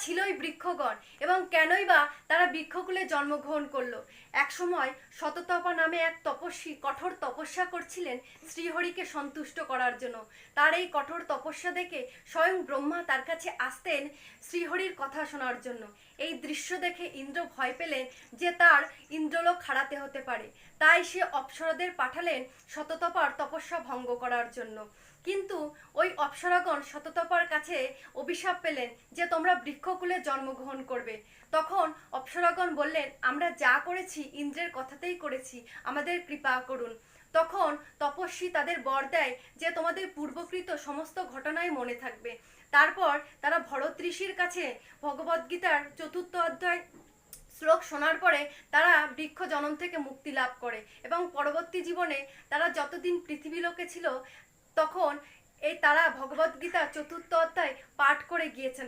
ছিলই বৃক্ষগণ এবং কেনই বা তারা বৃক্ষকুলে জন্মগ্রহণ করলো? একসময় শততপা নামে এক তপস্বী কঠোর তপস্যা করছিলেন শ্রীহরিকে সন্তুষ্ট করার জন্য। তার এই কঠোর তপস্যা দেখে স্বয়ং ব্রহ্মা তার কাছে আসতেন শ্রীহরির কথা শোনার জন্য। এই দৃশ্য দেখে ইন্দ্র ভয় পেলেন যে তার ইন্দ্রলোক হারাতে হতে পারে। তাই সে অপ্সরাদের পাঠালেন শততপার তপস্যা ভঙ্গ করার জন্য। কিন্তু ওই অপ্সরাগণ শততপার কাছে অভিশাপ পেলেন যে তোমরা বৃক্ষকুলে জন্মগ্রহণ করবে। তখন অপ্সরাগণ বললেন, আমরা যা করেছি ইন্দ্রের কথাতেই করেছি, আমাদের কৃপা করুন। তখন তপস্বী তাদের বর দেয় যে তোমাদের পূর্বকৃত সমস্ত ঘটনাই মনে থাকবে। তারপর তারা ভরত ঋষির কাছে ভগবদ্গীতার 4th অধ্যায় শ্লোক শোনার পরে তারা বৃক্ষ জন্ম থেকে মুক্তি লাভ করে এবং পরবর্তী জীবনে তারা যতদিন পৃথিবীলোকে ছিল তখন তারা ভগবদ্গীতা 4th অধ্যায় পাঠ করে গিয়েছেন।